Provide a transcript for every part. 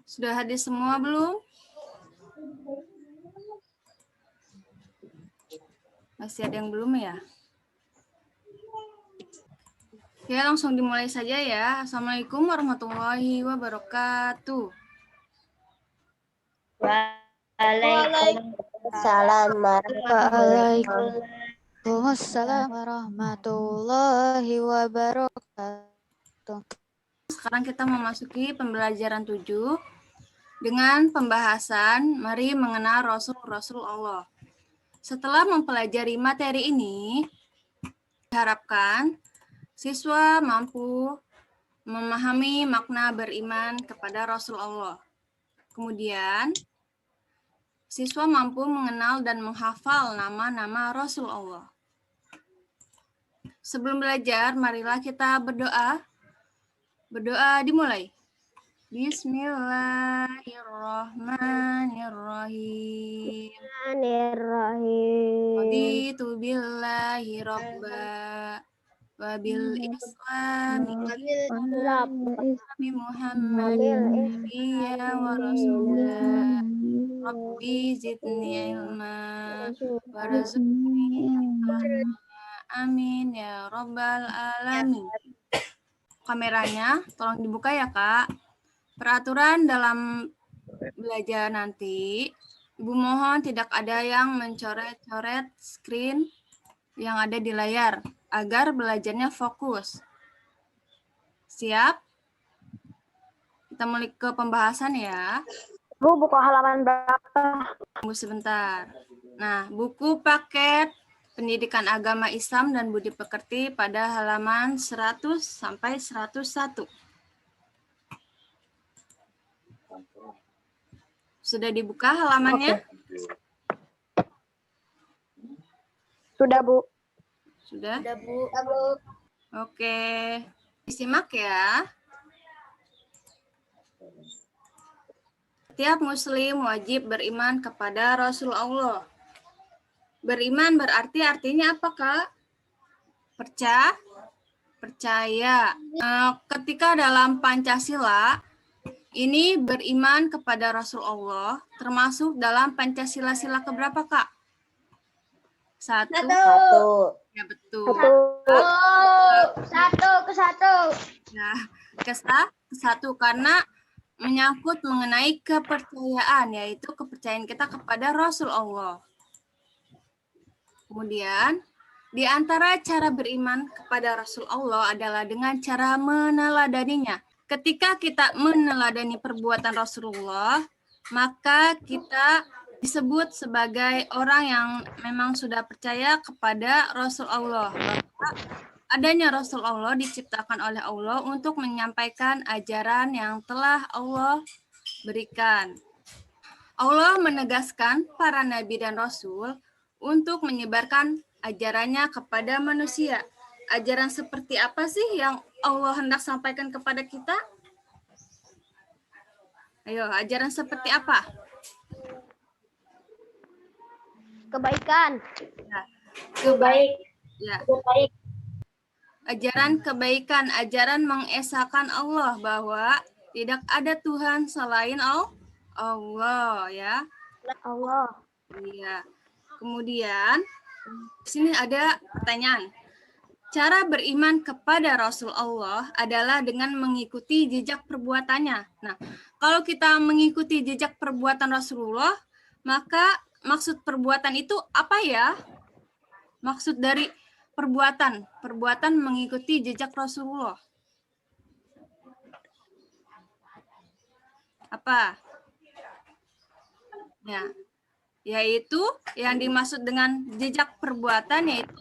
Sudah hadir semua belum? Masih ada yang belum ya? Ya, langsung dimulai saja ya. Assalamualaikum warahmatullahi wabarakatuh. Waalaikumsalam warahmatullahi wabarakatuh. Sekarang kita memasuki pembelajaran 7 dengan pembahasan mari mengenal Rasul Allah. Setelah mempelajari materi ini, diharapkan siswa mampu memahami makna beriman kepada Rasul Allah. Kemudian, siswa mampu mengenal dan menghafal nama-nama Rasul Allah. Sebelum belajar, marilah kita berdoa. Berdoa dimulai. Bismillahirrahmanirrahim. Raditu billahi robba wa bil islami Muhammadin nabiyya wa rasulah. Rabbi zidni ilma warzuqni ilma. Amin ya rabbal alamin. Kameranya tolong dibuka ya, Kak. Peraturan dalam belajar nanti, Ibu mohon tidak ada yang mencoret-coret screen yang ada di layar agar belajarnya fokus. Siap? Kita mulai ke pembahasan ya. Bu, buka halaman berapa? Tunggu sebentar. Nah, buku paket Pendidikan Agama Islam dan Budi Pekerti pada halaman 100 sampai 101. Sudah dibuka halamannya? Sudah, Bu. Sudah? Sudah, Bu. Oke. Disimak ya. Setiap muslim wajib beriman kepada Rasul Allah. Beriman berarti artinya apa, Kak? Percaya. Ketika dalam Pancasila, ini beriman kepada Rasul Allah, termasuk dalam Pancasila sila keberapa, Kak? Satu. Ya, betul. Satu. Nah, ke-1 karena menyangkut mengenai kepercayaan, yaitu kepercayaan kita kepada Rasul Allah. Kemudian, di antara cara beriman kepada Rasul Allah adalah dengan cara meneladaninya. Ketika kita meneladani perbuatan Rasulullah, maka kita disebut sebagai orang yang memang sudah percaya kepada Rasul Allah. Bahwa adanya Rasul Allah diciptakan oleh Allah untuk menyampaikan ajaran yang telah Allah berikan. Allah menegaskan para nabi dan rasul untuk menyebarkan ajarannya kepada manusia. Ajaran seperti apa sih yang Allah hendak sampaikan kepada kita? Ayo, ajaran seperti apa? Kebaikan. Ya, Ya. Baik. Ajaran kebaikan, ajaran mengesahkan Allah bahwa tidak ada Tuhan selain Allah, ya. Allah. Iya. Kemudian di sini ada pertanyaan. Cara beriman kepada Rasul Allah adalah dengan mengikuti jejak perbuatannya. Nah, kalau kita mengikuti jejak perbuatan Rasulullah, maka maksud perbuatan itu apa ya? Maksud dari perbuatan mengikuti jejak Rasulullah. Apa? Ya, yaitu yang dimaksud dengan jejak perbuatan yaitu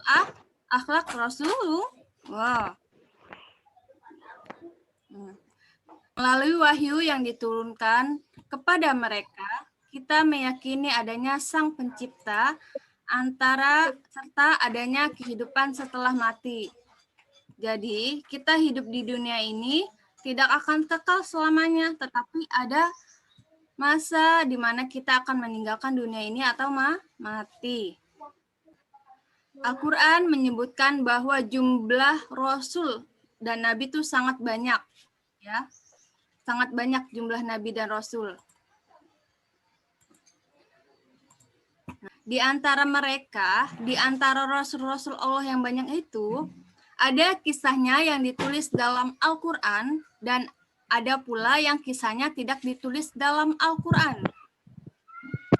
akhlak Rasulullah. Wow. Melalui wahyu yang diturunkan kepada mereka, kita meyakini adanya Sang Pencipta serta adanya kehidupan setelah mati. Jadi, kita hidup di dunia ini tidak akan kekal selamanya, tetapi ada masa di mana kita akan meninggalkan dunia ini atau mati. Al-Quran menyebutkan bahwa jumlah Rasul dan Nabi itu sangat banyak, ya, sangat banyak jumlah nabi dan rasul. Di antara mereka, di antara rasul-rasul Allah yang banyak itu, ada kisahnya yang ditulis dalam Al-Quran dan ada pula yang kisahnya tidak ditulis dalam Al-Quran.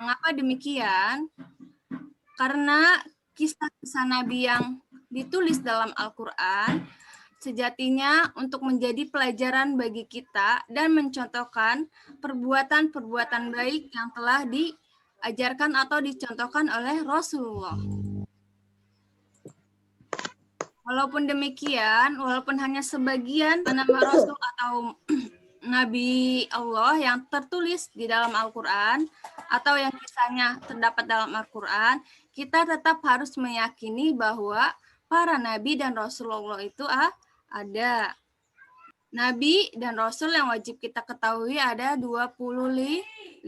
Mengapa demikian? Karena kisah-kisah Nabi yang ditulis dalam Al-Quran sejatinya untuk menjadi pelajaran bagi kita dan mencontohkan perbuatan-perbuatan baik yang telah diajarkan atau dicontohkan oleh Rasulullah. Walaupun demikian, walaupun hanya sebagian nama Rasul atau Nabi Allah yang tertulis di dalam Al-Quran atau yang kisahnya terdapat dalam Al-Quran, kita tetap harus meyakini bahwa para Nabi dan Rasulullah itu ada. Nabi dan Rasul yang wajib kita ketahui ada 25.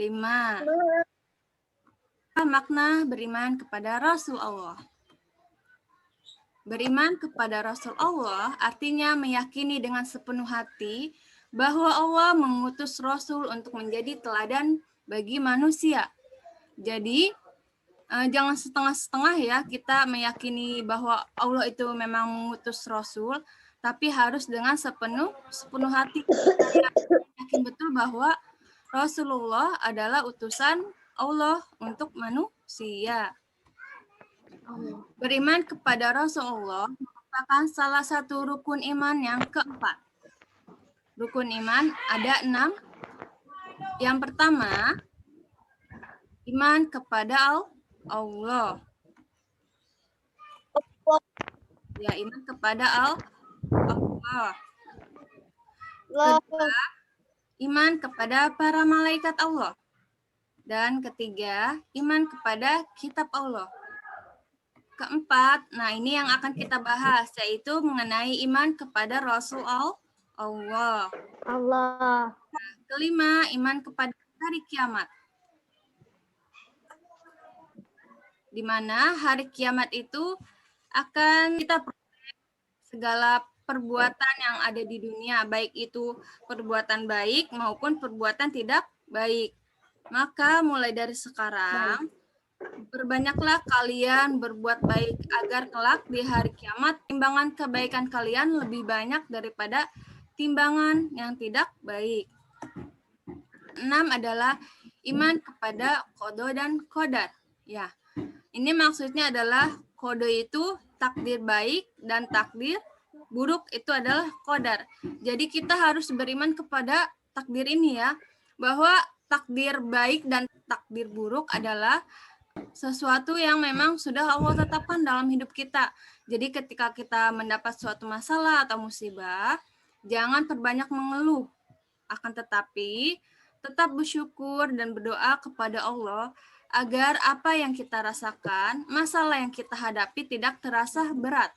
Makna beriman kepada Rasul Allah. Beriman kepada Rasul Allah artinya meyakini dengan sepenuh hati bahwa Allah mengutus Rasul untuk menjadi teladan bagi manusia. Jadi, jangan setengah-setengah ya kita meyakini bahwa Allah itu memang mengutus Rasul, tapi harus dengan sepenuh hati. Kita yakin betul bahwa Rasulullah adalah utusan Allah untuk manusia. Beriman kepada Rasulullah merupakan salah satu rukun iman yang keempat. Rukun iman ada 6. Yang pertama, iman kepada Allah. Ya, iman kepada Allah. Kedua, iman kepada para malaikat Allah. Dan ketiga, iman kepada kitab Allah. Keempat, nah ini yang akan kita bahas, yaitu mengenai iman kepada Rasul Allah. Kelima, iman kepada hari kiamat. Di mana hari kiamat itu akan kita segala perbuatan yang ada di dunia, baik itu perbuatan baik maupun perbuatan tidak baik. Maka mulai dari sekarang, berbanyaklah kalian berbuat baik agar kelak di hari kiamat timbangan kebaikan kalian lebih banyak daripada timbangan yang tidak baik. 6 adalah iman kepada qada dan qadar. Ya, ini maksudnya adalah qada itu takdir baik dan takdir buruk itu adalah qadar. Jadi kita harus beriman kepada takdir ini ya, bahwa takdir baik dan takdir buruk adalah sesuatu yang memang sudah Allah tetapkan dalam hidup kita. Jadi ketika kita mendapat suatu masalah atau musibah, jangan terbanyak mengeluh. Akan tetapi, tetap bersyukur dan berdoa kepada Allah agar apa yang kita rasakan, masalah yang kita hadapi tidak terasa berat.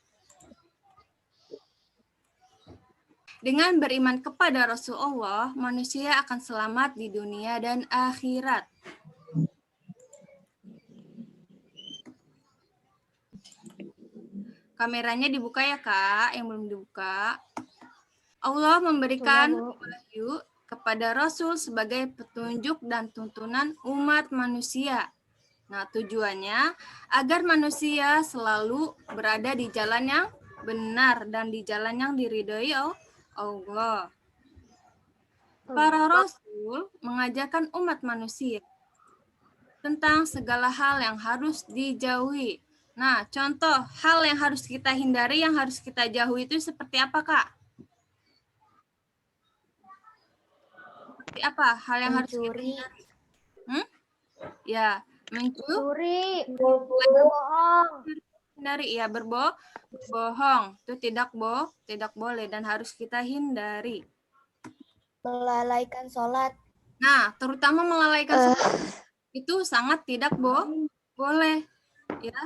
Dengan beriman kepada Rasulullah, manusia akan selamat di dunia dan akhirat. Kameranya dibuka ya Kak, yang belum dibuka. Allah memberikan wahyu kepada Rasul sebagai petunjuk dan tuntunan umat manusia. Nah, tujuannya agar manusia selalu berada di jalan yang benar dan di jalan yang diridhoi Allah. Para Rasul mengajarkan umat manusia tentang segala hal yang harus dijauhi. Nah, contoh hal yang harus kita hindari, yang harus kita jauhi itu seperti apa, Kak? Seperti apa hal yang harus kita hindari? Ya, mencuri, berbohong. Hindari, ya, berbohong. Itu tidak boleh dan harus kita hindari. Melalaikan sholat. Nah, terutama melalaikan sholat itu sangat tidak boleh, ya.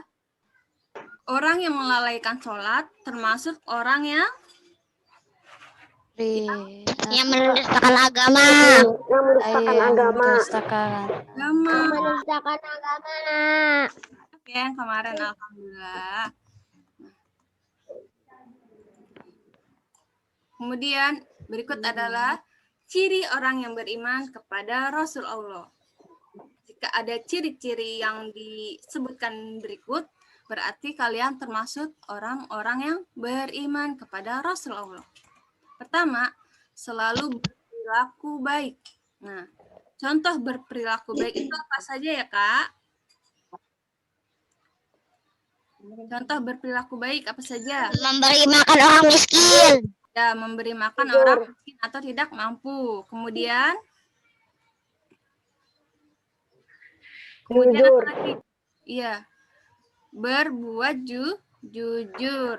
Orang yang melalaikan sholat termasuk orang yang mendustakan agama. Mendustakan agama. Oke, yang kemarin alhamdulillah. Kemudian berikut adalah ciri orang yang beriman kepada Rasul Allah. Jika ada ciri-ciri yang disebutkan berikut, berarti kalian termasuk orang-orang yang beriman kepada Rasul Allah. Pertama, selalu berperilaku baik. Nah, contoh berperilaku baik itu apa saja ya, Kak? Contoh berperilaku baik apa saja? Memberi makan orang miskin. Ya, memberi makan orang miskin atau tidak mampu. Kemudian apa lagi? Iya, berbuat jujur.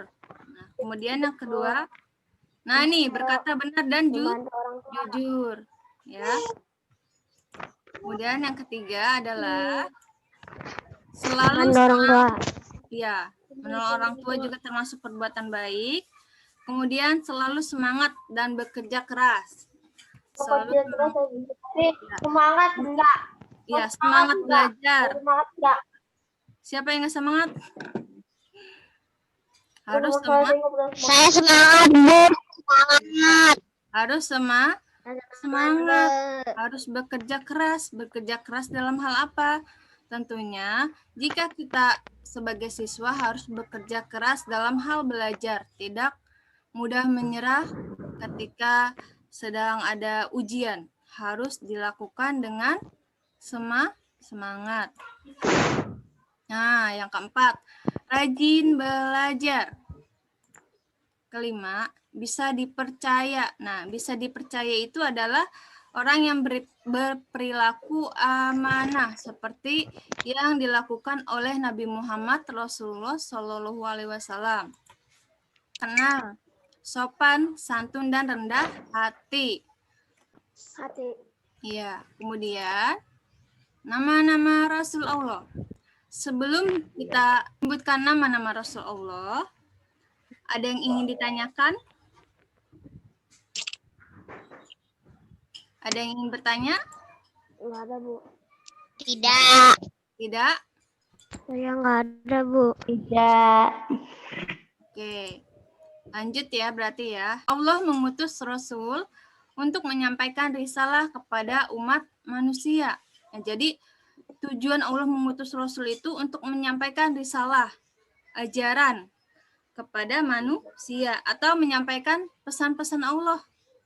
Nah, kemudian yang kedua, nah ini berkata benar dan jujur, ya. Kemudian yang ketiga adalah selalu semangat. Ya, menolong orang tua juga termasuk perbuatan baik. Kemudian selalu semangat dan bekerja keras. Selalu Semangat enggak? Ya, semangat belajar. Semangat enggak? Siapa yang nggak semangat? Harus semangat. Saya semangat, Bu. Semangat. Harus semangat. Harus bekerja keras dalam hal apa? Tentunya jika kita sebagai siswa harus bekerja keras dalam hal belajar, tidak mudah menyerah ketika sedang ada ujian. Harus dilakukan dengan semangat. Nah, yang keempat, rajin belajar. Kelima, bisa dipercaya. Nah, bisa dipercaya itu adalah orang yang berperilaku amanah seperti yang dilakukan oleh Nabi Muhammad Rasulullah Shallallahu Alaihi Wasallam. Tenang, sopan, santun dan rendah hati. Iya, kemudian nama-nama Rasul Allah. Sebelum kita sebutkan nama-nama Rasul Allah, ada yang ingin ditanyakan? Ada yang ingin bertanya? Enggak ada, Bu. Tidak. Tidak? Saya enggak ada, Bu. Tidak. Oke. Lanjut ya berarti ya. Allah mengutus Rasul untuk menyampaikan risalah kepada umat manusia. Nah, jadi tujuan Allah mengutus Rasul itu untuk menyampaikan risalah, ajaran kepada manusia atau menyampaikan pesan-pesan Allah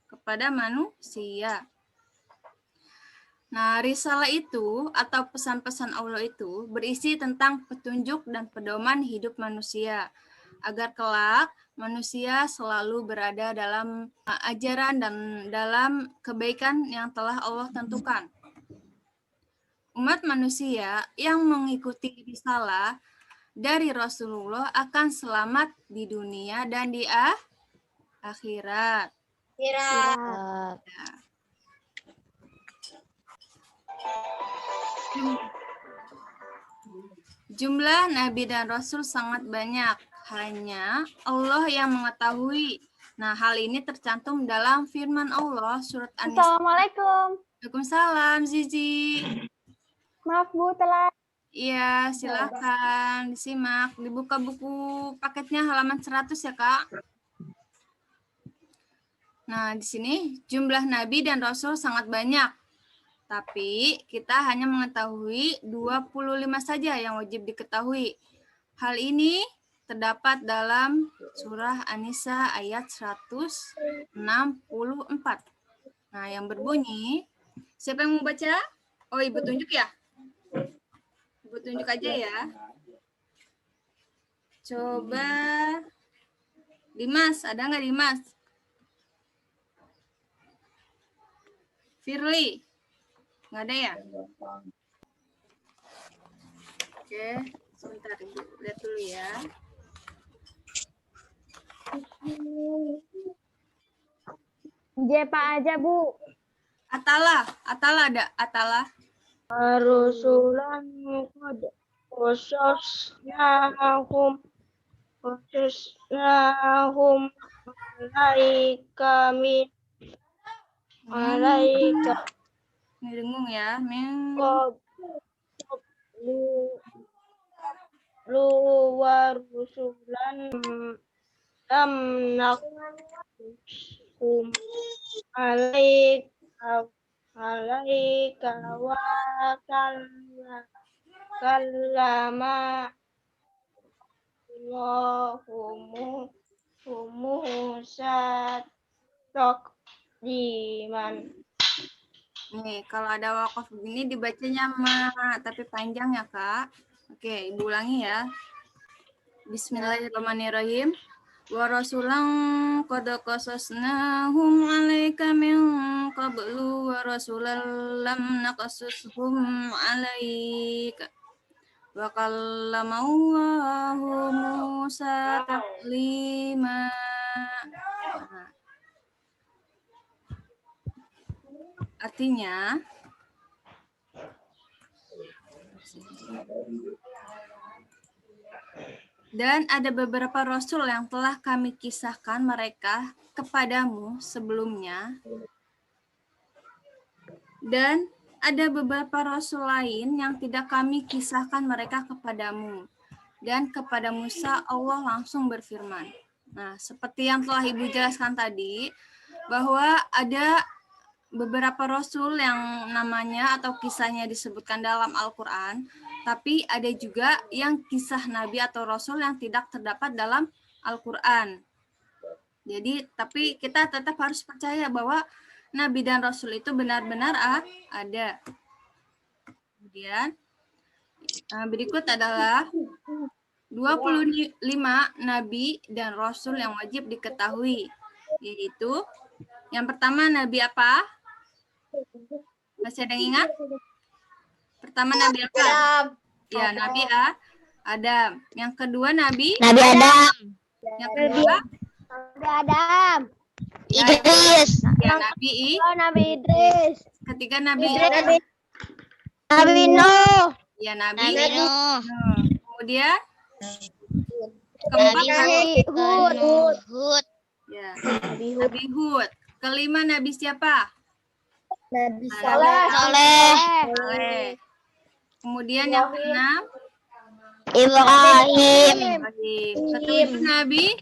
kepada manusia. Nah, risalah itu atau pesan-pesan Allah itu berisi tentang petunjuk dan pedoman hidup manusia agar kelak manusia selalu berada dalam ajaran dan dalam kebaikan yang telah Allah tentukan. Umat manusia yang mengikuti risalah dari Rasulullah akan selamat di dunia dan di akhirat. Tidak. Jumlah nabi dan rasul sangat banyak, hanya Allah yang mengetahui. Nah, hal ini tercantum dalam firman Allah surat An-Nisa. Assalamualaikum. Waalaikumsalam, Zizi. Maaf Bu, telat. Iya, silakan disimak. Dibuka buku paketnya halaman 100 ya, Kak. Nah, di sini jumlah nabi dan rasul sangat banyak. Tapi kita hanya mengetahui 25 saja yang wajib diketahui. Hal ini terdapat dalam surah An-Nisa ayat 164. Nah, yang berbunyi, siapa yang mau baca? Oh, Ibu tunjuk ya? Ibu tunjuk aja ya. Coba Dimas, ada nggak Dimas? Firly? Nggak ada ya? Oke, sebentar Ibu lihat dulu ya. Jepa aja Bu. Atala ada, Atala. Rusulan qad qasasnahum alaika Ini dengung ya. lu wa rusulan lam hum alaika wa kallama Musa takdiman. Nih, kalau ada wakaf begini dibacanya ma, tapi panjang ya, Kak. Oke, Ibu ulangi ya. Bismillahirrahmanirrahim. Wa rasulan qad qasasnahum 'alaika min qablu wa rasulan lam naqasushum 'alaika. Wa kallamallahu Musa taklima. Nah, artinya dan ada beberapa rasul yang telah kami kisahkan mereka kepadamu sebelumnya, dan ada beberapa rasul lain yang tidak kami kisahkan mereka kepadamu. Dan kepada Musa Allah langsung berfirman. Nah, seperti yang telah Ibu jelaskan tadi, bahwa ada beberapa rasul yang namanya atau kisahnya disebutkan dalam Al-Quran, tapi ada juga yang kisah nabi atau rasul yang tidak terdapat dalam Al-Quran. Jadi, tapi kita tetap harus percaya bahwa nabi dan rasul itu benar-benar ada. Kemudian, berikut adalah 25 nabi dan rasul yang wajib diketahui, yaitu yang pertama nabi apa? Masih ada yang ingat? Pertama nabi apa? Ya, nabi Adam. Yang kedua nabi Adam. Yang kedua Adam. Idris. ya nabi Nabi Idris. Ketiga nabi Nabi Nuh. ya nabi Nuh. Kemudian keempat nabi Hud. ya nabi Hud. Kelima nabi siapa? Nabi Soleh. Saleh. Kemudian yang keenam Ibrahim. Ibrahim. Ketujuh nabi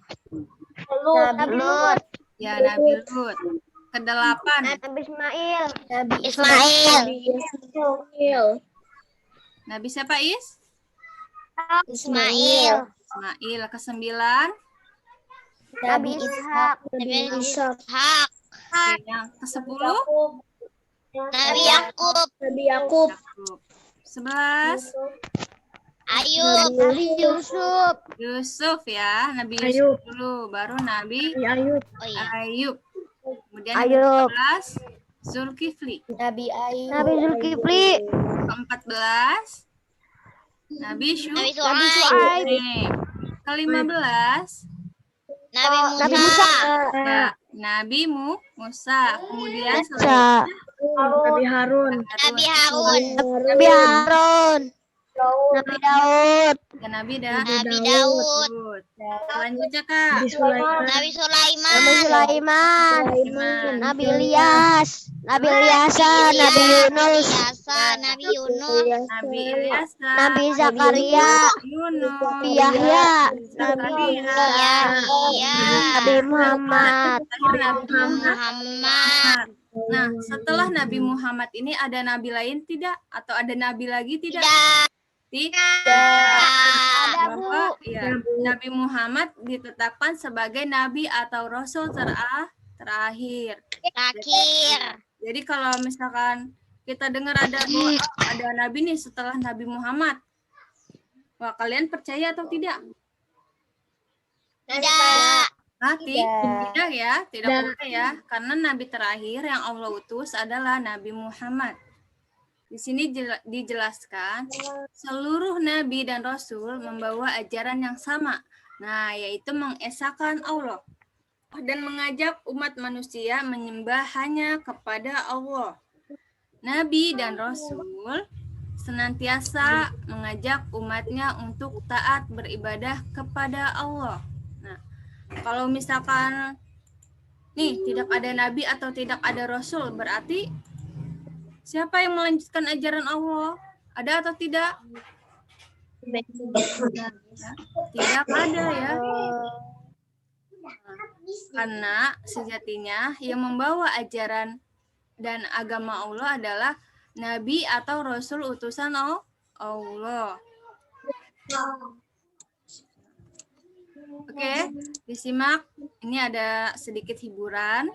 Nabi Lut. ya nabi Lut. Kedelapan Nabi Ismail. Ismail. nabi siapa Ismail. Ismail. Kesembilan Nabi Ishak. Nabi Ishak. yang kesepuluh Nabi Yakub. Yakub. 11 Ayub. Nabi Yusuf. Yusuf ya, Nabi Yusuf dulu, baru Nabi Oh iya. Ayub. Kemudian Ayub. 14 Zulkifli. Nabi Zulkifli. Ke-14 Nabi Nabi Syuaib. Syuaib. Ke-15 Nabi Nabi Musa. ya, Nabi Musa. Kemudian Nabi Harun. Nabi Harun. Nabi Harun. Nabi Daud. ya, Nabi Nabi Daud. Selanjutnya Kak. Nabi Sulaiman. Nabi Sulaiman. Sulaiman. Nabi Ilyas. Nabi Ilyasa. Nabi Yunus. Nabi Yunus. Nabi Ilyas. Nabi Zakaria. Yunus. Nabi Yahya. Zakaria. Yahya. Nabi Muhammad. Nabi Muhammad. Nah, setelah Nabi Muhammad ini ada nabi lain tidak? Atau ada nabi lagi tidak? Tidak. Ada, Bu. Bahwa, ya, Nabi Muhammad ditetapkan sebagai nabi atau rasul terakhir. Terakhir. Jadi kalau misalkan kita dengar ada bahwa ada nabi nih setelah Nabi Muhammad, wah kalian percaya atau tidak? Tidak. Tidak ya, tidak boleh ya, karena nabi terakhir yang Allah utus adalah Nabi Muhammad. Di sini dijelaskan seluruh nabi dan rasul membawa ajaran yang sama, nah yaitu mengesahkan Allah dan mengajak umat manusia menyembah hanya kepada Allah. Nabi dan rasul senantiasa mengajak umatnya untuk taat beribadah kepada Allah. Kalau misalkan nih tidak ada nabi atau tidak ada rasul, berarti siapa yang melanjutkan ajaran Allah? Ada atau tidak? Tidak ada ya. Karena sejatinya yang membawa ajaran dan agama Allah adalah nabi atau rasul utusan Allah. Oke, disimak. Ini ada sedikit hiburan.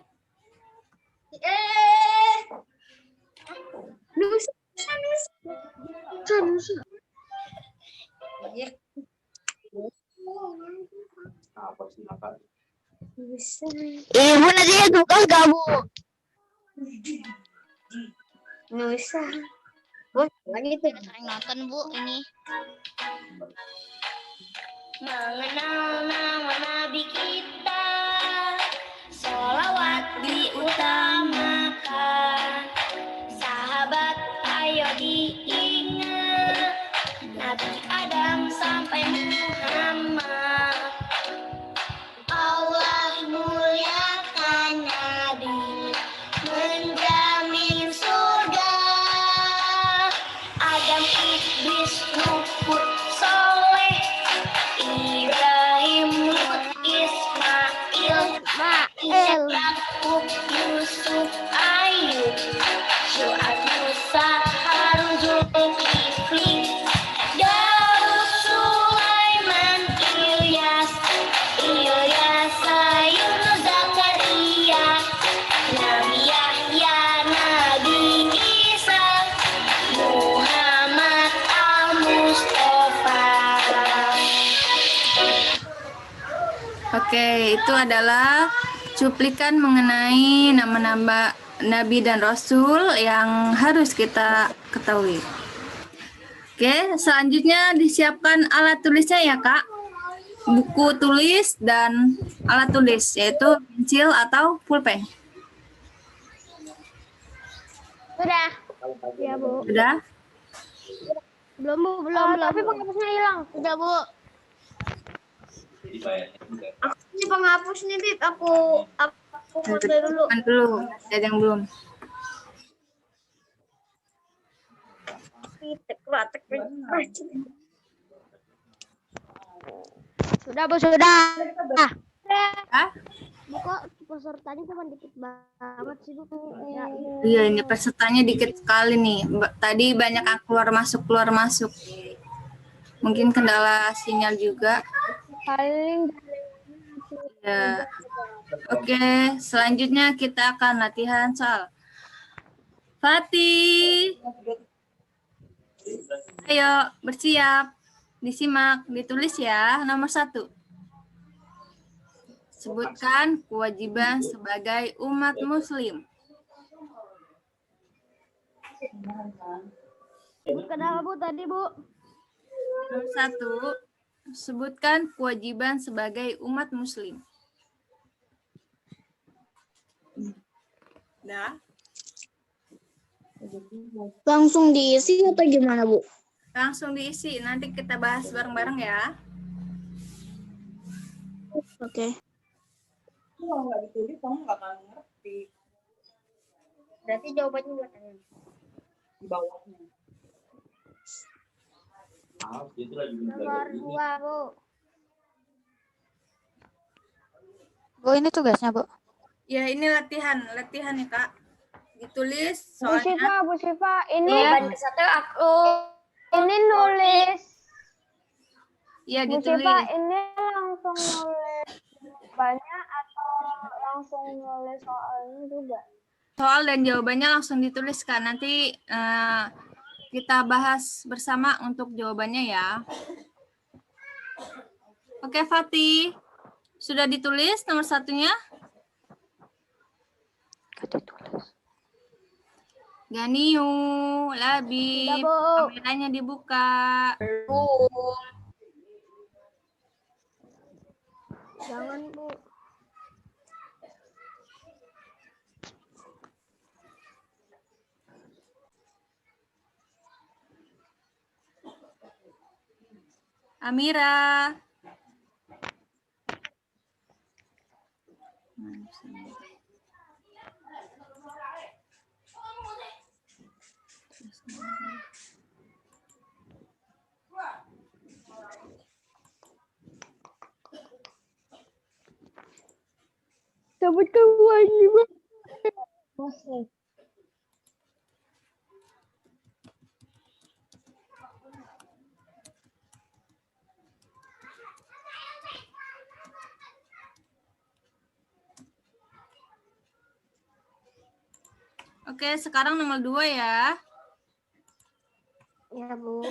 Ibu nanti tugas gak, Bu? Nusa. Bos, lagi tuh. Sering nonton, Bu, ini. Mengenal nama Nabi kita, sholawat diutamakan. Sahabat ayo diingat, Nabi Adam sampai Muhammad. Allah muliakan Nabi, menjamin surga. Adam, Idris, Nuh, Hud, Soleh, Ibrahim, Lut, Ismail, Ishak, Yakub, Yusuf, Ayub, Syuaib, Musa, Harun, Zulkifli, Daud, Sulaiman, Ilyas, Yunus, Zakaria, Nabi Yahya, Nabi Isa, Muhammad Al-Mustafa. Oke, itu adalah cuplikan mengenai nama-nama nabi dan rasul yang harus kita ketahui. Oke, selanjutnya disiapkan alat tulisnya ya, Kak. Buku tulis dan alat tulis, yaitu pensil atau pulpen. Sudah. Ya, Bu. Sudah? Belum, Bu. Belum. Tapi penghapusnya hilang. Udah, Bu. Ini penghapus nih, Dit. Aku foto dulu. Kan dulu, ada yang belum. Sudah, Bu, sudah. Hah? Bu, kok pesertanya cuma dikit banget sih, Bu? Iya, ini pesertanya dikit sekali nih. Tadi banyak yang keluar masuk. Mungkin kendala sinyal juga. Paling Ya. Oke, selanjutnya kita akan latihan soal. Fatih. Ayo, bersiap. Disimak, ditulis ya. Nomor 1. Sebutkan kewajiban sebagai umat muslim. sebutkan apa, Bu, tadi, Bu? Nomor 1. Sebutkan kewajiban sebagai umat muslim. Dah. Langsung diisi atau gimana, Bu? Langsung diisi. Nanti kita bahas bareng-bareng ya. Oke. Kalau nggak ditulis, kamu nggak akan ngerti Berarti jawabannya buat Anda. di bawahnya. Nomor 2, Bu. Bu, ini tugasnya, Bu. Ya, ini latihan ya, Kak. Ditulis Bu soalnya. Syifa, ini Ya. ini nulis. Iya, Bu ditulis. Syifa, ini langsung nulis jawabannya atau langsung nulis soalnya juga? Soal dan jawabannya langsung dituliskan. Nanti kita bahas bersama untuk jawabannya ya. Oke, Fatih. Sudah ditulis nomor 1-nya? Ganiu, Labib, Sudah, Bu. kameranya dibuka. Jangan, Bu. Amira. Sebut kewajiban Muslim. Oke, sekarang nomor 2 ya. Ya, Bu.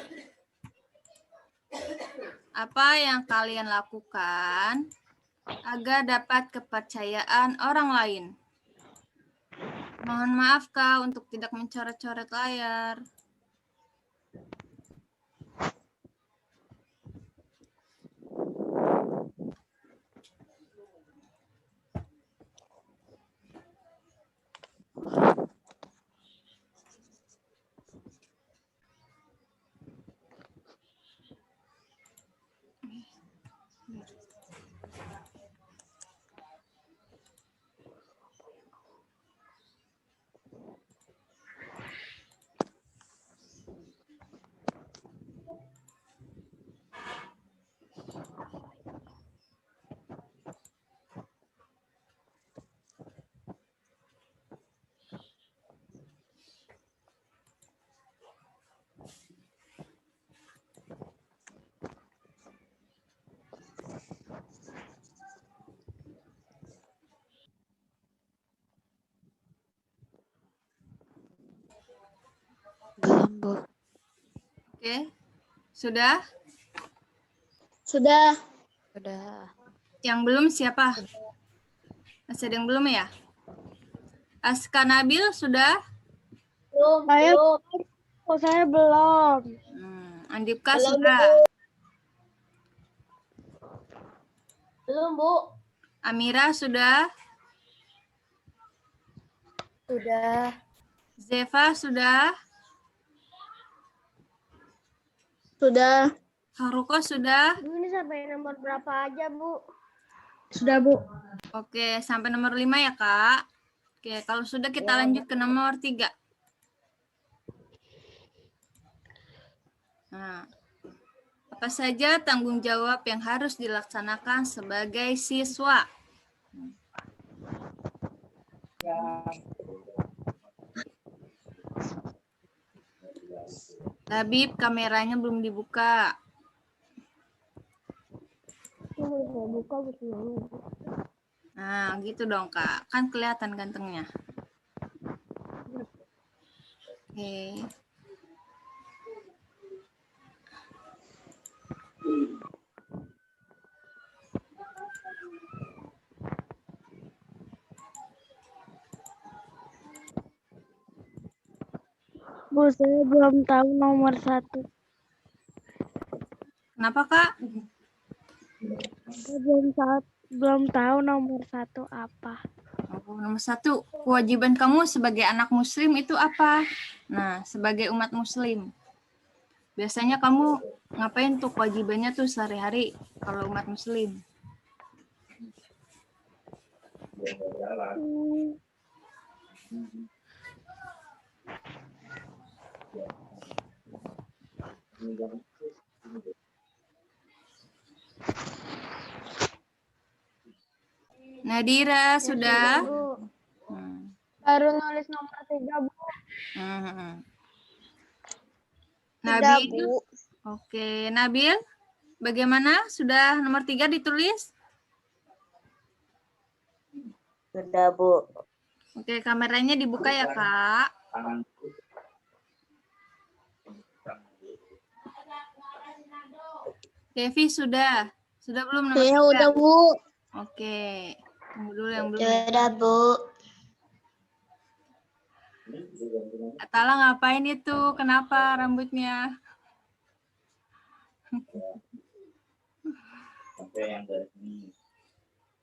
Apa yang kalian lakukan agar dapat kepercayaan orang lain? Mohon maaf Kak untuk tidak mencoret-coret layar. Belum, Bu. Oke, sudah? Sudah. Udah. Yang belum siapa? Masih ada yang belum ya? Aska Nabil sudah? Saya belum. Andipka Belum, sudah? Belum, Bu. Amira sudah? Sudah. Zeva sudah? Sudah. Haruko sudah? Bu, ini sampai nomor berapa aja, Bu? Sudah, Bu. Oke, sampai nomor 5 ya, Kak. Oke, kalau sudah kita lanjut ke nomor 3. Nah, apa saja tanggung jawab yang harus dilaksanakan sebagai siswa? Labib, kameranya belum dibuka. Buka, Nah, gitu dong, Kak. Kan kelihatan gantengnya. Oke. Bu, saya belum tahu nomor 1. Kenapa, Kak? Saya belum tahu nomor 1 apa. Oh, nomor 1, kewajiban kamu sebagai anak muslim itu apa? Nah, sebagai umat muslim. Biasanya kamu ngapain tuh kewajibannya tuh sehari-hari kalau umat muslim? Nadira sudah? Baru nulis nomor 3, Bu. Nabil? Oke, Nabil, bagaimana? Sudah nomor 3 ditulis? Sudah, Bu. Oke, kameranya dibuka ya, Kak. Devi sudah? Sudah belum nomor 3? Saya udah, Bu. Oke, tunggu dulu yang belum. Sudah, Bu. Atala ngapain itu? Kenapa rambutnya?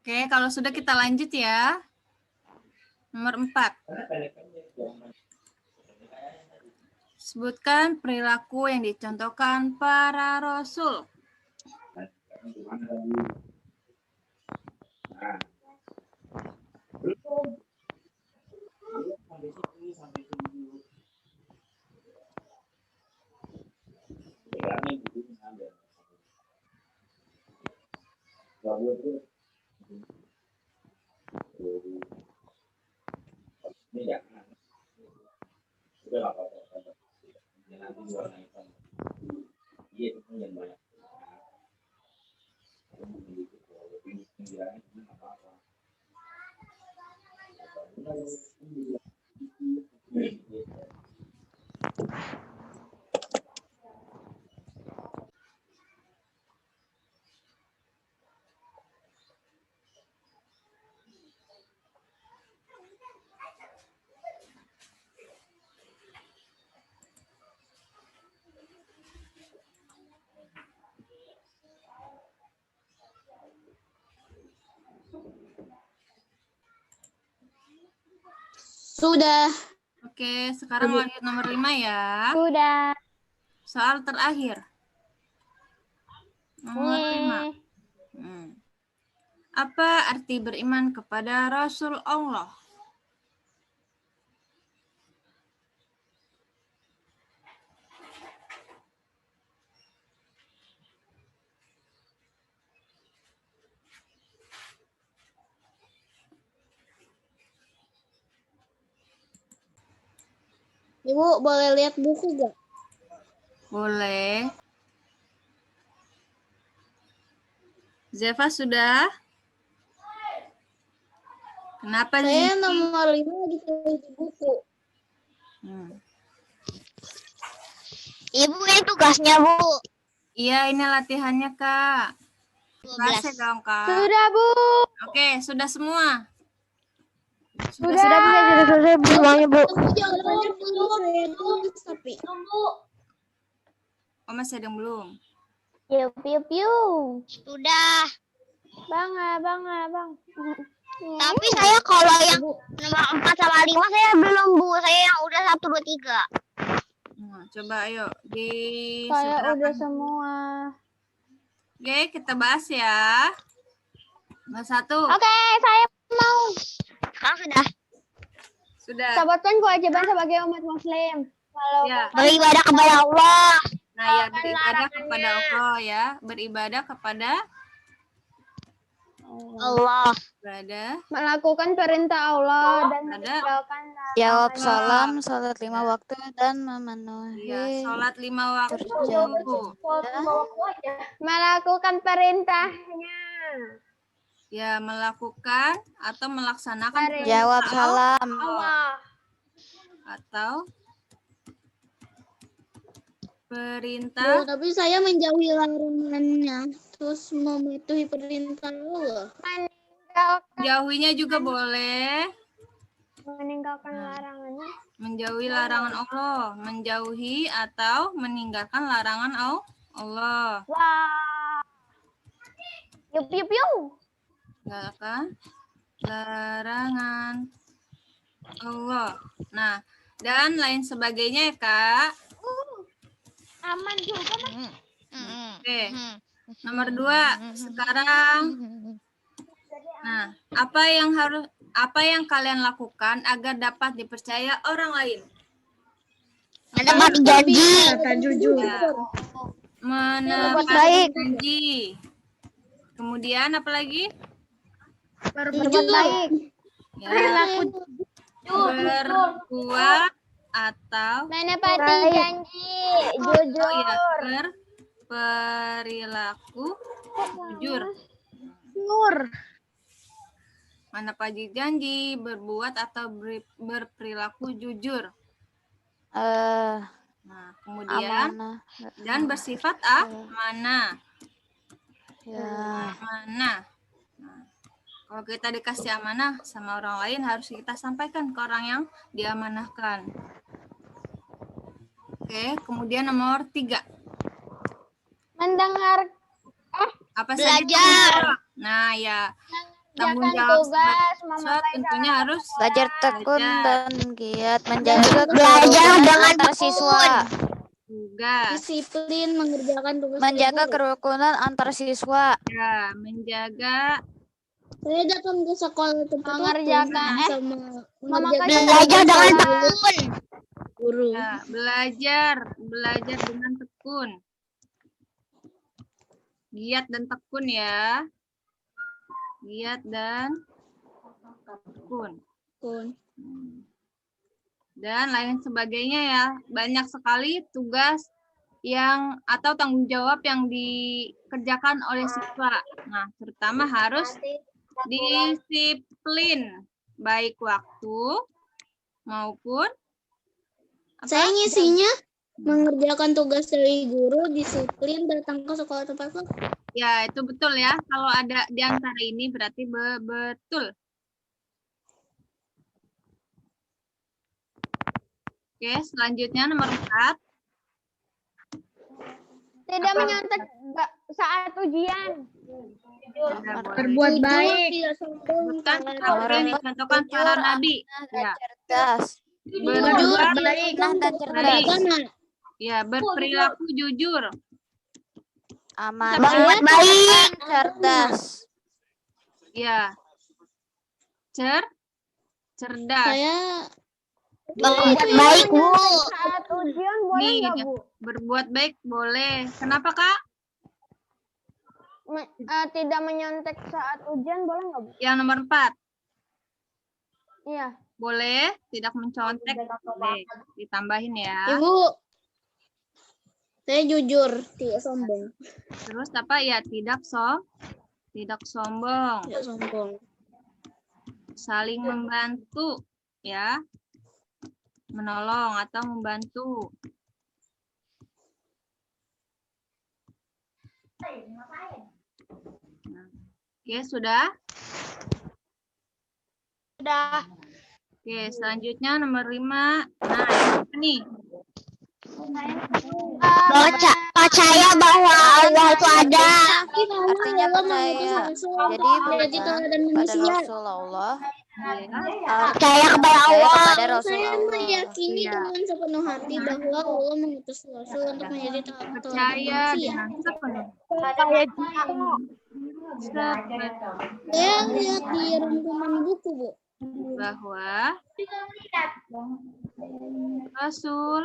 Oke, kalau sudah kita lanjut ya. Nomor 4. Sebutkan perilaku yang dicontohkan para rasul. Sudah. Oke, sekarang lanjut nomor 5 ya. Sudah. Soal terakhir. Nomor 5. Apa arti beriman kepada Rasul Allah? Ibu boleh lihat buku gak? Boleh. Zeva sudah? Kenapa Saya Zizi? nomor 5 lagi tulis di buku. Ibu ini tugasnya, Bu. Iya, ini latihannya, Kak. Kasih dong, Kak. Sudah, Bu. Oke, sudah semua. Sudah. Sudah selesai semuanya, Bu. Jawabannya belum saya tulis tapi. Oh, masih ada yang belum? Piu, piu, piu. Sudah. Bang. Tapi saya kalau yang nomor 4 sama 5 saya belum, Bu. Saya yang udah 1, 2, 3. Nah, coba ayo Saya udah disegerakan. semua. Oke, kita bahas ya. Nomor 1. Oke, saya mau. Sekarang sudah. Sudah. Sabotkan kewajiban sebagai umat muslim. Kalau Ya. Beribadah kepada Allah. Nah, ya beribadah kepada Allah ya. Beribadah kepada Allah. ibadah. melakukan perintah Allah dan Ada. meninggalkan Jawab larangan. salam, salat 5 waktu dan memenuhi Ya, sholat 5 waktu. Melakukan perintahnya. Ya, melakukan atau melaksanakan Perintah Jawab salam. Allah. atau perintah. Tapi saya menjauhi larangannya. Terus mematuhi perintah Allah. Jauhinya juga boleh. Meninggalkan larangannya. Menjauhi larangan Allah, menjauhi atau meninggalkan larangan Allah. Wah. Piu, piu, piu. Meninggalkan larangan Allah. Nah, dan lain sebagainya ya, Kak. Aman juga, Mas. Oke. Nomor 2 sekarang. Nah, apa yang kalian lakukan agar dapat dipercaya orang lain? Menepati janji. Ya. Menepati janji. Kemudian apa lagi? Berbuat baik. Ya. Berbuat atau Menepati janji. Jujur. ya, berperilaku jujur. Menepati janji, berbuat atau berperilaku jujur. Nah, kemudian Amanah. dan bersifat amanah. Ya. Amanah. Nah, kalau kita dikasih amanah sama orang lain harus kita sampaikan ke orang yang diamanahkan. Oke, kemudian nomor 3. Mendengar. Apa saja Belajar. tanggung jawab? Nah, ya. Tanggung Jangan jawab tugas. siswa tentunya harus Belajar tekun belajar. dan giat menjaga Belajar kerukunan dengan antar tekun. siswa. tugas. Disiplin mengerjakan tugas. Menjaga ibu. kerukunan antar siswa. Ya, menjaga Saya datang ke sekolah tertutup Mengerjakan. sama Memakai belajar dengan tugas. tekun. Guru. ya, belajar dengan tekun. Giat dan tekun ya. Giat dan tekun. Tekun. dan lain sebagainya ya. Banyak sekali tugas yang atau tanggung jawab yang dikerjakan oleh siswa. Nah, terutama harus disiplin baik waktu maupun Saya ngisinya mengerjakan tugas dari guru, disiplin, datang ke sekolah tepat waktu. ya, itu betul ya. Kalau ada di antara ini berarti betul. Oke, selanjutnya nomor 4. Tidak menyontek saat ujian. Berbuat baik. Bukan seperti yang dicontohkan para nabi. Ya. cerdas. Berbuat baik. Nah, dan cerdas. ya, berperilaku jujur. Amanah. Berbuat baik. Cerdas. Ya. Cerdas. Saya Berbuat baik, Bu. Saat ujian boleh Nih, nggak, Bu? berbuat baik boleh. Kenapa, Kak? Tidak menyontek saat ujian boleh nggak, Bu? Yang nomor 4. Iya. Boleh, tidak mencontek. Boleh. Ditambahin ya. Ibu, saya jujur, tidak sombong. Terus apa ya? Tidak sombong. Tidak sombong. Saling membantu ya. Menolong atau membantu. Nah, oke, sudah? Sudah. Oke, selanjutnya nomor 5. Nah, ini. Percaya bahwa Allah itu ada. Artinya percaya. Jadi Jadi teladan kepada manusia. Rasulullah. Percaya kepada Allah. Kepada Saya Rasulullah. meyakini Iya. dengan sepenuh hati bahwa Allah mengutus Rasul untuk menjadi teladan Percaya manusia. dengan sepenuh. Saya lihat di rangkuman buku, Bu. Bahwa Rasul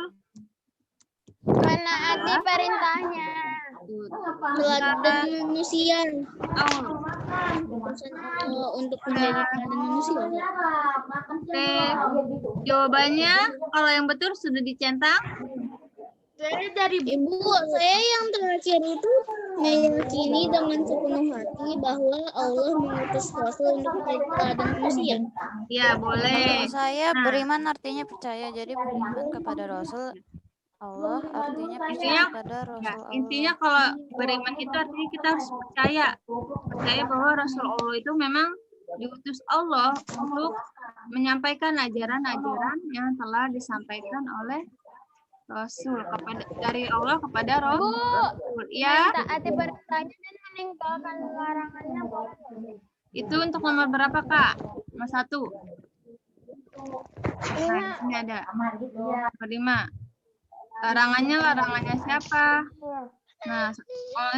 Menaati perintahnya. Teladan manusia. Allah. Utusan Allah untuk menjadi teladan manusia. Oke, jawabannya kalau yang betul sudah dicentang. Ibu, saya yang terakhir itu meyakini dengan sepenuh hati bahwa Allah mengutus Rasul untuk menjadi teladan manusia. Ya, boleh. Saya Nah. beriman artinya percaya. Jadi beriman kepada Rasul Allah artinya percaya Intinya, kepada ya, Rasul Allah. intinya kalau beriman itu artinya kita harus percaya bahwa Rasul Allah itu memang diutus Allah untuk menyampaikan ajaran-ajaran yang telah disampaikan oleh Rasul dari Allah kepada Rasul. Ya, Taati perintahnya dan meninggalkan larangannya boleh. itu untuk nomor berapa, Kak? Nomor 1. Nah, ini ada. Nomor 5. Larangannya siapa? Nah,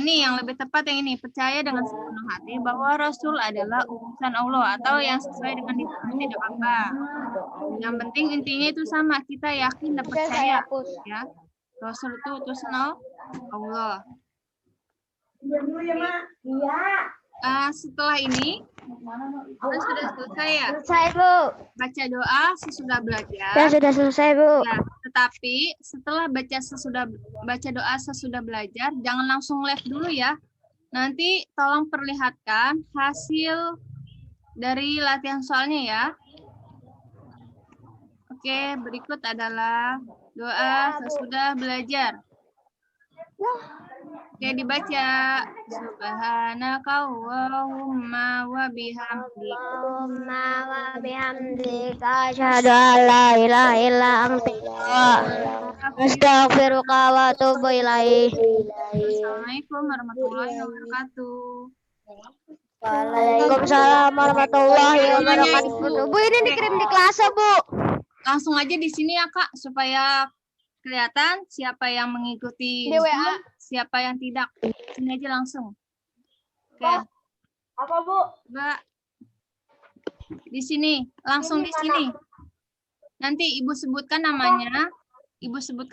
ini yang lebih tepat yang ini. Percaya dengan sepenuh hati bahwa Rasul adalah utusan Allah atau yang sesuai dengan ditulis tidak apa. Yang penting intinya itu sama. Kita yakin dan percaya. Ya, Rasul itu utusan Allah. Setelah ini kita sudah selesai ya. Selesai, Bu. Baca doa sesudah belajar. Ya, sudah selesai, Bu. Ya, tetapi setelah baca doa sesudah belajar, jangan langsung live dulu ya. Nanti tolong perlihatkan hasil dari latihan soalnya ya. Oke, berikut adalah doa sesudah belajar. Oke, dibaca. Subhanakallahumma wa bihamdika. Allahumma wa bihamdika asyhadu an la ilaha illa anta astaghfiruka wa atubu ilaik. Assalamualaikum warahmatullahi wabarakatuh. Waalaikumsalam warahmatullahi wabarakatuh. Bu, ini dikirim di kelas, Bu. Langsung aja di sini ya, Kak, supaya kelihatan siapa yang mengikuti Di WA. Zoom, siapa yang tidak. Sini aja langsung. Oke. Apa, Bu? Mbak. Di sini, langsung di sini. Nanti Ibu sebutkan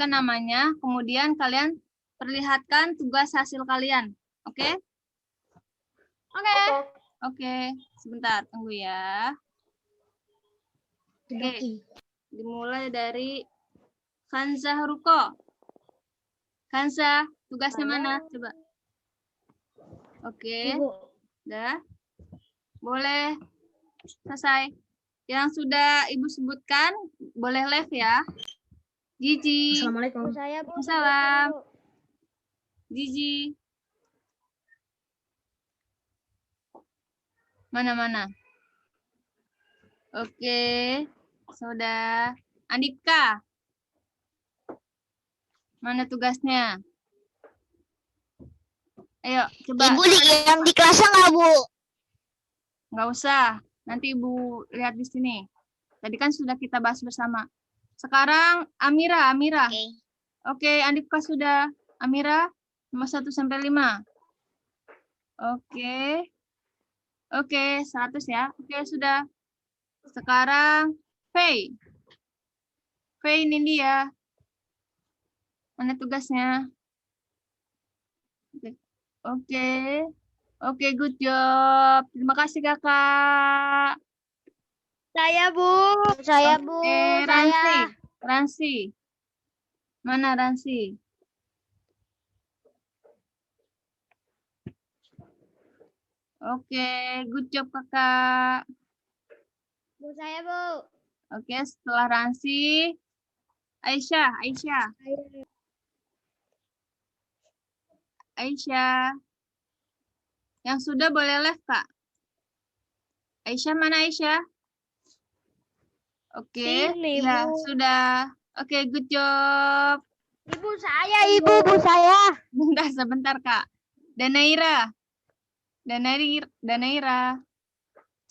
namanya, kemudian kalian perlihatkan tugas hasil kalian. Oke? Oke. Oke, sebentar, tunggu ya. Oke. Dimulai dari Kanza Ruko. Kanza, tugasnya mana? Coba. Oke. Udah. Boleh selesai. Yang sudah Ibu sebutkan, boleh live ya. Gigi. Assalamualaikum. Saya Bu. Salam. Gigi. Mana? Oke. Sudah. Andika. Mana tugasnya? Ayo, coba. Ibu yang di kelasnya nggak Bu? Nggak usah. Nanti Ibu lihat di sini. Tadi kan sudah kita bahas bersama. Sekarang Amira. Oke. Oke, Andika sudah. Amira, nomor 1 sampai 5. Oke. Oke, 100 ya. Oke, sudah. Sekarang Faye. Faye ini dia. Mana tugasnya? Oke, good job. Terima kasih, Kakak. Saya Bu. Saya Bu. Oke, Ransi. Mana Ransi? Oke, good job, Kakak. Bu saya Bu. Oke, setelah Ransi, Aisyah. Yang sudah boleh live, Kak. Aisyah, mana Aisyah? Oke, Sini, ya, Bu. sudah. Oke, good job. Ibu saya. Sebentar, Kak. Danaira.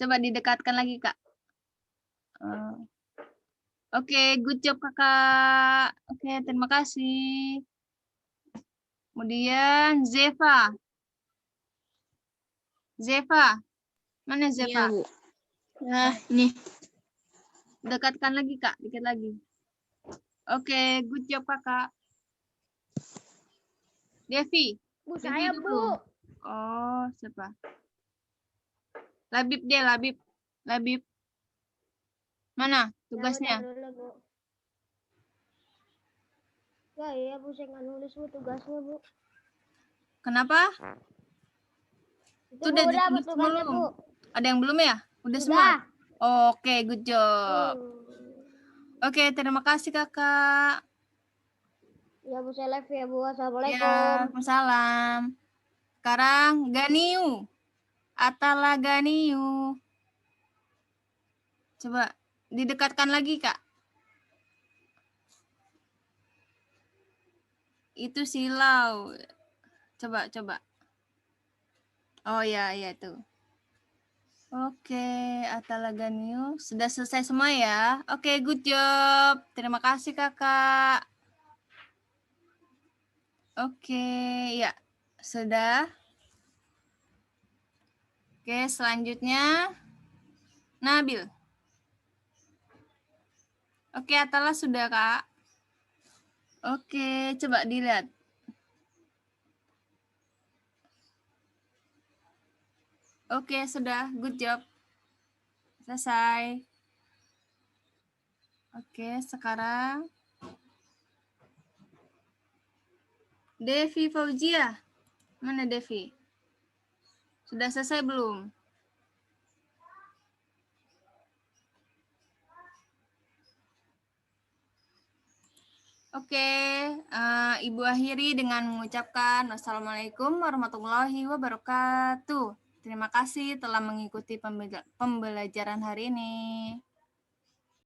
Coba didekatkan lagi, Kak. Oke, good job, Kakak. Oke, terima kasih. Kemudian Zefa. Mana Zefa? Iya, Bu. Nah, ini. Dekatkan lagi, Kak. Dikit lagi. Oke, good job, Kakak. Devi. Bu Devi saya dulu. Bu. Oh, siapa? Labib. Mana tugasnya? Ya iya Bu, saya nggak nulis Bu tugasnya Bu. Kenapa? Itu Udah Bu, udah Bu ditulis tugasnya belum? Bu. Ada yang belum ya? Udah semua? Udah. Oke, good job. Oke, terima kasih, Kakak. Ya Bu, saya live ya Bu. Assalamualaikum. Ya, Waalaikumsalam. Sekarang Ganiu. Atala Ganiu. Coba didekatkan lagi, Kak. Itu silau. Coba. Oh ya, tuh. Oke, Atala Ganiu. Sudah selesai semua ya? Oke, good job. Terima kasih, Kakak. Oke, ya. Sudah. Oke, selanjutnya Nabil. Oke, Atala sudah, Kak. Oke, coba dilihat. Oke, sudah. Good job. Selesai. Oke, sekarang Devi Fauzia. Mana Devi? Sudah selesai belum? Oke, Ibu akhiri dengan mengucapkan wassalamualaikum warahmatullahi wabarakatuh. Terima kasih telah mengikuti pembelajaran hari ini.